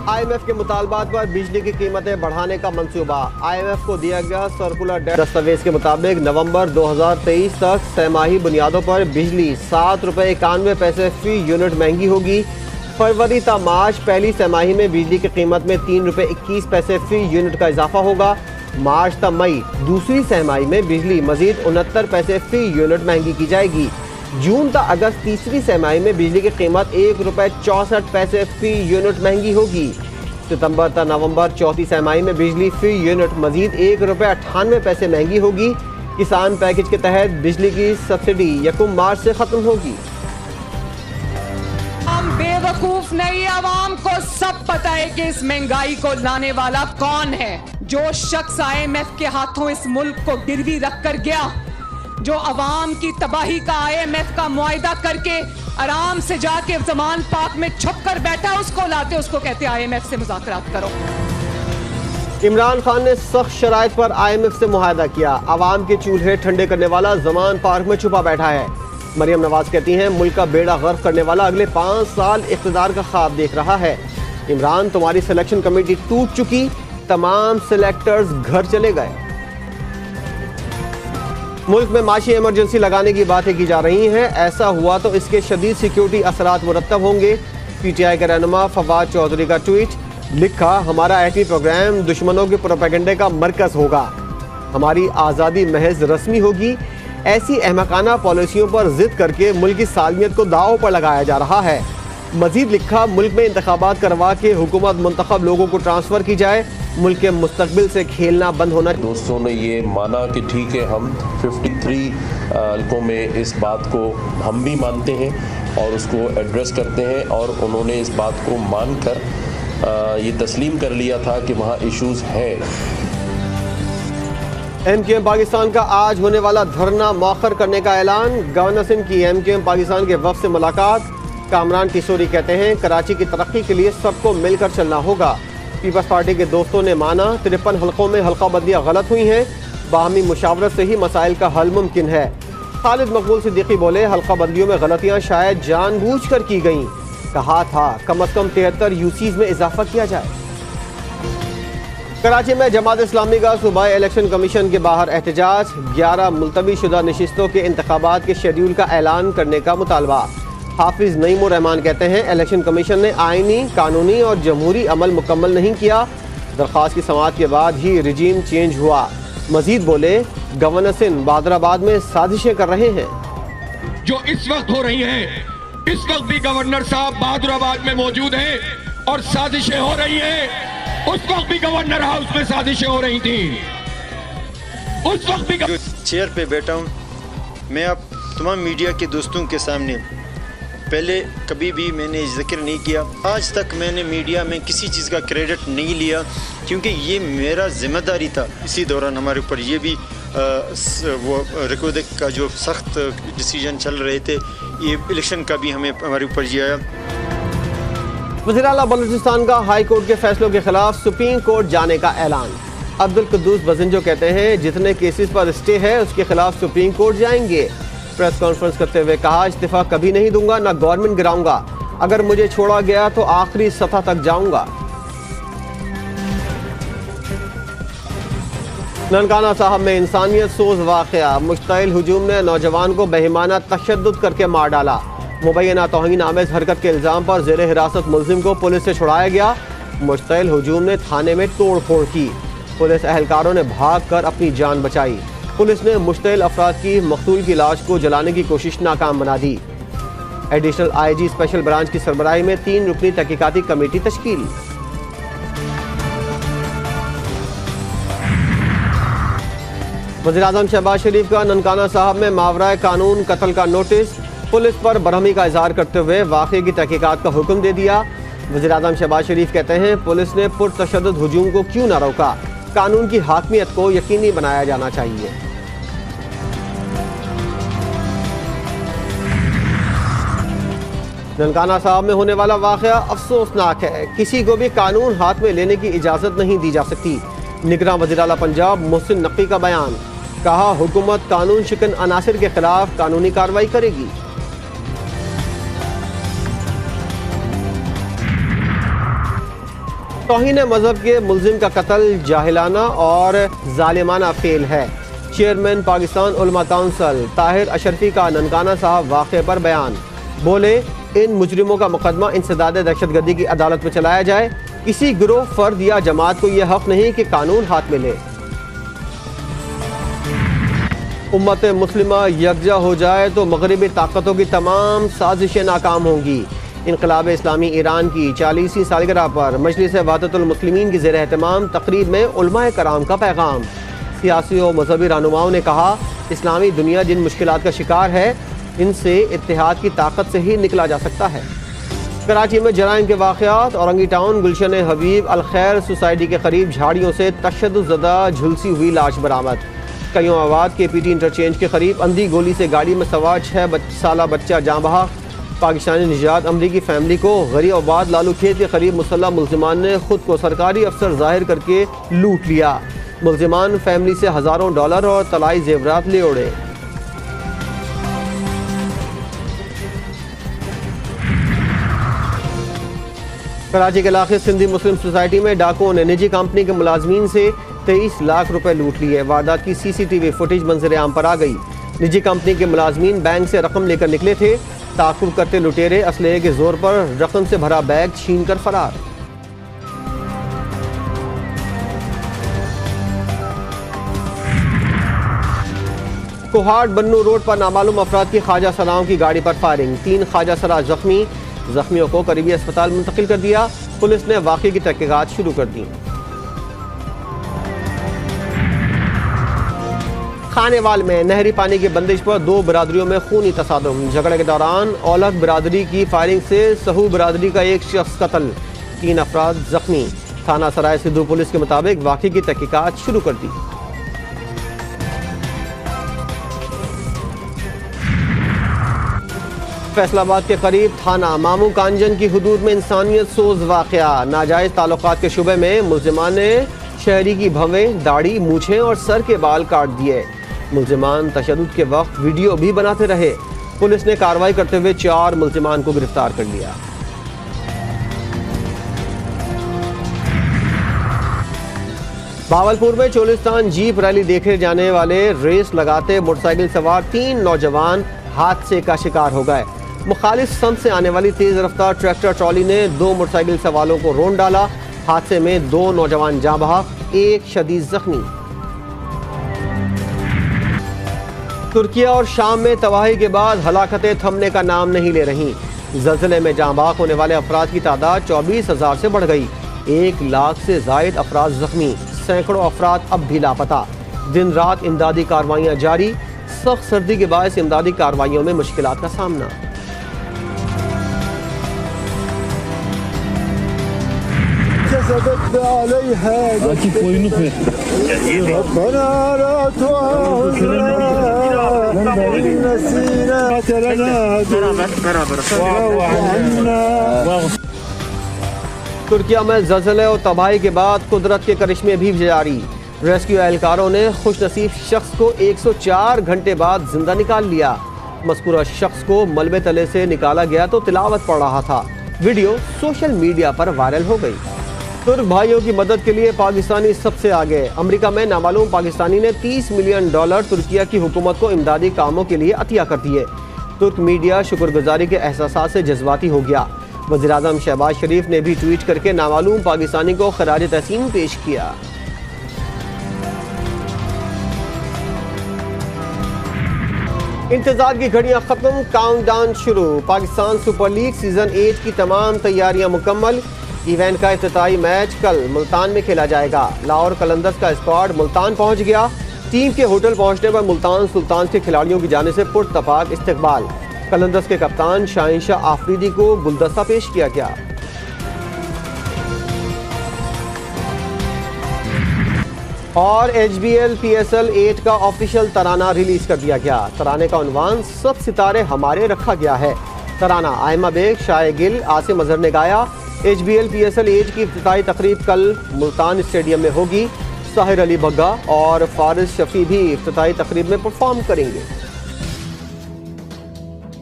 IMF के मुतालबात पर बिजली की कीमतें बढ़ाने का मंसूबा। IMF को दिया गया सर्कुलर दस्तावेज के मुताबिक नवंबर 2023 तक सहमाही बुनियादों पर बिजली ₹7.91 फी यूनिट महंगी होगी। फरवरी ता मार्च पहली सहमाही में बिजली की कीमत में ₹3.21 फी यूनिट का इजाफा होगा। मार्च ता मई दूसरी सहमाही में बिजली मजीद 69 पैसे फी यूनिट महंगी की जाएगी। जून ता अगस्त तीसरी सहमाही में बिजली की कीमत ₹1.64 फी यूनिट महंगी होगी। सितंबर ता नवंबर चौथी सहमाही में बिजली फी यूनिट मजीद ₹1.98 महंगी होगी। किसान पैकेज के तहत बिजली की सब्सिडी 1 मार्च से खत्म होगी। हम बेवकूफ नहीं, आवाम को सब पता है कि इस महंगाई को लाने वाला कौन है। जो शख्स IMF के हाथों इस मुल्क को गिरवी रख कर गया, जो अवाम की तबाही का IMF का मुआयदा करके आराम से जाके जमान पाक में छुप कर बैठा, उसको लाते, उसको कहते IMF से मुज़ाकरात करो। इमरान खान ने सख्त शराइत पर IMF से मुआहदा किया। अवाम के चूल्हे ठंडे करने वाला जमान पार्क में छुपा बैठा है। मरियम नवाज कहती हैं मुल्क का बेड़ा गर्क करने वाला अगले 5 साल इख्तिदार का ख्वाब देख रहा है। इमरान, तुम्हारी सिलेक्शन कमेटी टूट चुकी, तमाम सिलेक्टर्स घर चले गए। मुल्क में माशी इमरजेंसी लगाने की बातें की जा रही हैं। ऐसा हुआ तो इसके शदीद सिक्योरिटी असरात मुरत्तब होंगे। PTI के रहनुमा फवाद चौधरी का ट्वीट, लिखा हमारा एटमी प्रोग्राम दुश्मनों के प्रोपेगेंडे का मरकज होगा। हमारी आज़ादी महज रस्मी होगी। ऐसी अहमकाना पॉलिसियों पर जिद करके मुल्क की सालमियत को दांव पर लगाया जा रहा है। मजीद लिखा, मुल्क में इंतखाबात करवा के हुकूमत मुंतखब लोगों को ट्रांसफ़र की जाए। मुल्क के मुस्तकबिल से खेलना बंद होना। दोस्तों ने ये माना कि ठीक है, हम 53 हल्कों में इस बात को हम भी मानते हैं और उसको एड्रेस करते हैं, और उन्होंने इस बात को मानकर ये तस्लीम कर लिया था कि वहाँ इश्यूज़ हैं। MKM पाकिस्तान का आज होने वाला धरना मौखर करने का ऐलान। गवर्नर सिंध की MKM पाकिस्तान के वफ़द से मुलाकात। कामरान किशोरी कहते हैं कराची की तरक्की के लिए सबको मिलकर चलना होगा। पीपल्स पार्टी के दोस्तों ने माना 53 हल्कों में हल्का बंदियाँ गलत हुई हैं। बाहमी मुशावरत से ही मसाइल का हल मुमकिन है। खालिद मकबूल सिद्दीकी बोले हल्का बंदियों में गलतियाँ शायद जानबूझकर की गईं। कहा था कम अज़ कम 73 UCs में इजाफा किया जाए। कराची में जमात इस्लामी का सूबाई इलेक्शन कमीशन के बाहर एहतजाज। 11 मुलतवी शुदा नशिस्तों के इंतखाबात के शेड्यूल का ऐलान करने का मुतालबा। हाफिज नईमुर रहमान कहते हैं इलेक्शन कमीशन ने आइनी, कानूनी और जमहूरी अमल मुकम्मल नहीं किया। दरख्वास्त की समाअत के बाद ही रिजीम चेंज हुआ। मजीद बोले गवर्नर सिंध बहादुराबाद में साजिशें कर रहे हैं। जो इस वक्त हो रही हैं, इस वक्त भी गवर्नर साहब बहादुराबाद में मौजूद हैं और साजिशें हो रही हैं। उस वक्त भी गवर्नर हाउस में साजिशें हो रही थी। उस वक्त भी जो चेयर पे बैठा हूँ, मैं अब तमाम मीडिया के दोस्तों के सामने पहले कभी भी मैंने जिक्र नहीं किया। आज तक मैंने मीडिया में किसी चीज़ का क्रेडिट नहीं लिया, क्योंकि ये मेरा जिम्मेदारी था। इसी दौरान हमारे ऊपर ये भी वो रिकॉर्डिंग का जो सख्त डिसीजन चल रहे थे, ये इलेक्शन का भी हमारे ऊपर ये आया। वज़ीर आला बलूचिस्तान का हाई कोर्ट के फैसलों के खिलाफ सुप्रीम कोर्ट जाने का ऐलान। अब्दुल कुद्दूस बजिंजो कहते हैं जितने केसेस पर स्टे है उसके खिलाफ सुप्रीम कोर्ट जाएंगे। प्रेस कॉन्फ्रेंस करते हुए कहा इस्तीफा कभी नहीं दूंगा, ना गवर्नमेंट गिराऊंगा। अगर मुझे छोड़ा गया तो आखिरी सतह तक जाऊंगा। ननकाना साहब में इंसानियत सोज वाक़या। मुश्तइल हुजूम ने नौजवान को बेईमाना तशद्दुद करके मार डाला। मुबैना तौहीन आमेज़ हरकत के इल्ज़ाम पर ज़ेर हिरासत मुलजिम को पुलिस से छुड़ाया गया। मुश्तइल हुजूम ने थाने में तोड़ फोड़ की। पुलिस एहलकारों ने भाग कर अपनी जान बचाई। पुलिस ने मुश्तइल अफराद की मकतूल की लाश को जलाने की कोशिश नाकाम बना दी। एडिशनल IG स्पेशल ब्रांच की सरबराही में 3 रुकनी तहकीकाती कमेटी तश्कील। वज़ीर-ए-आज़म शहबाज शरीफ का ननकाना साहब में मावराए कानून कत्ल का नोटिस। पुलिस पर बरहमी का इजहार करते हुए वाक़े की तहकीकात का हुक्म दे दिया। वज़ीर-ए-आज़म शहबाज शरीफ कहते हैं पुलिस ने पुरतशद्दुद हुजूम को क्यों न रोका, कानून की हाकमियत को यकीनी बनाया जाना चाहिए। ननकाना साहब में होने वाला वाक़या अफसोसनाक है। किसी को भी कानून हाथ में लेने की इजाज़त नहीं दी जा सकती। निगरान वज़ीर आला पंजाब मोहसिन नकवी का बयान। कहा हुकूमत कानून शिकन अनासिर के खिलाफ कानूनी कार्रवाई करेगी। तौहीन मजहब के मुल्जिम का कत्ल जाहिलाना और जालिमाना फेल है। चेयरमैन पाकिस्तान उलमा काउंसिल ताहिर अशरफी का ननकाना साहब वाक़े पर बयान, बोले इन मुजरिमों का मुकदमा इंसदाद दहशतगर्दी की अदालत में चलाया जाए। किसी गिरोह, फर्द या जमात को यह हक नहीं कि कानून हाथ में ले। उम्मत मुस्लिमा यकजा हो जाए तो मगरबी ताकतों की तमाम साजिशें नाकाम होंगी। इनकलाब इस्लामी ईरान की 40वीं सालगिरह पर मजलिस वहदतुल मुस्लिमीन की ज़ेर एहतमाम तकरीब में उलमाए कराम का पैगाम। सियासी और मजहबी रहनुमाओं ने कहा, इस्लामी दुनिया जिन मुश्किलात का शिकार है, इनसे इत्तेहाद की ताकत से ही निकला जा सकता है। कराची में जराइम के वाक़यात, औरंगी टाउन गुलशन हबीब अल खैर सोसाइटी के करीब झाड़ियों से तशद्दुद झुलसी हुई लाश बरामद। कईयों आबाद के पीटी इंटरचेंज के करीब अंधी गोली से गाड़ी में सवार 6 साला बच्चा जाँ बहा। पाकिस्तानी निजात अमरीकी फैमिली को गरीबाबाद लालू खेत के करीब मुसल्लह मुल्जिमान ने खुद को सरकारी अफसर जाहिर करके लूट लिया। मुल्जिमान फैमिली से हज़ारों डॉलर और तलाई जेवरात ले उड़े। कराची के इलाके सिंधी मुस्लिम सोसाइटी में डाकुओं ने निजी कंपनी के मुलाजमीन से 23 लाख रुपए लूट लिए। वारदात की CCTV फुटेज मंजर आम पर आ गई। निजी कंपनी के मुलाजमीन बैंक से रकम लेकर निकले थे। ताकुब करते लुटेरे असलहे के जोर पर रकम से भरा बैग छीन कर फरार। कोहाट बन्नू रोड पर नामालूम अफराद की ख्वाजा सराओं की गाड़ी पर फायरिंग। 3 ख्वाजा सरा जख्मी, जख्मियों को करीबी अस्पताल मुंतकिल कर दिया। पुलिस ने वाक़े की तहकीकात शुरू कर दी। खानेवाल में नहरी पानी की बंदिश पर 2 बिरादरियों में खूनी तसादुम। झगड़े के दौरान औलख बिरादरी की फायरिंग से सहू बिरादरी का एक शख्स कत्ल, 3 अफराद जख्मी। थाना सराय सिद्धू पुलिस के मुताबिक वाक़े की तहकीकात शुरू कर दी। फैसलाबाद के करीब थाना मामू कांजन की हुदूद में इंसानियत सोज वाक़या। नाजायज़ ताल्लुकात के शुबे में मुल्जिमान ने शहरी की भवें, दाढ़ी, मूछें और सर के बाल काट दिए। मुल्जिमान तशद्दुद के वक्त वीडियो भी बनाते रहे। पुलिस ने कार्रवाई करते हुए 4 मुल्जिमान को गिरफ्तार कर लिया। भावलपुर में चोलिस्तान जीप रैली देखने जाने वाले रेस लगाते मोटरसाइकिल सवार 3 नौजवान हादसे का शिकार हो गए। मुखालिफ सम से आने वाली तेज रफ्तार ट्रैक्टर ट्रॉली ने 2 मोटरसाइकिल सवारों को रौंद डाला। हादसे में 2 नौजवान जाँ बहक, 1 शदीद जख्मी। तुर्किया और शाम में तबाही के बाद हलाकतें थमने का नाम नहीं ले रहीं। ज़लज़ले में जाँ बहक होने वाले अफराद की तादाद 24,000 से बढ़ गई। 1 लाख से ज़ायद अफराद जख्मी, सैकड़ों अफराद अब भी लापता। दिन रात इमदादी कार्रवाइयाँ जारी। सख्त सर्दी के बायस इमदादी कार्रवाइयों में मुश्किलात का सामना। तुर्किया में ज़लज़ले और तबाही के बाद कुदरत के करिश्मे भी जारी। रेस्क्यू एहलकारों ने खुशनसीब शख्स को 104 घंटे बाद जिंदा निकाल लिया। मज़कूरा शख्स को मलबे तले से निकाला गया तो तिलावत पढ़ रहा था। वीडियो सोशल मीडिया पर वायरल हो गई। तुर्क भाइयों की मदद के लिए पाकिस्तानी सबसे आगे। अमेरिका में नामालूम पाकिस्तानी ने $30 मिलियन तुर्किया की हुकूमत को इमदादी कामों के लिए अतिया कर दिए। तुर्क मीडिया शुक्रगुजारी के एहसास से जज्बाती हो गया। वज़ीर-ए-आज़म शहबाज शरीफ ने भी ट्वीट करके नामालूम पाकिस्तानी को खराज तहसीन पेश किया। इंतजार की घड़ियां खत्म, काउंटडाउन शुरू। पाकिस्तान सुपर लीग सीजन 8 की तमाम तैयारियां मुकम्मल। इवेंट का इफ्तिताई मैच कल मुल्तान में खेला जाएगा। लाहौर कलंदर्स का स्क्वाड मुल्तान पहुंच गया। टीम के होटल पहुंचने पर मुल्तान सुल्तान के खिलाड़ियों की जाने से पुरतफाक इस्तकबाल। कलंदर्स के कप्तान शाहिनशाह आफरीदी को गुलदस्ता पेश किया गया। और HBL PSL 8 का ऑफिशियल तराना रिलीज कर दिया गया। तराने का उन्वान सब सितारे हमारे रखा गया है। तराना आयमा बेग, शाय गिल, आसिम अजहर ने गाया। HBL PSL 8 की इफ्तिताई तकरीब कल मुल्तान स्टेडियम में होगी। साहिर अली बग्गा और फारिस शफी भी इफ्तिताई तकरीब में परफॉर्म करेंगे।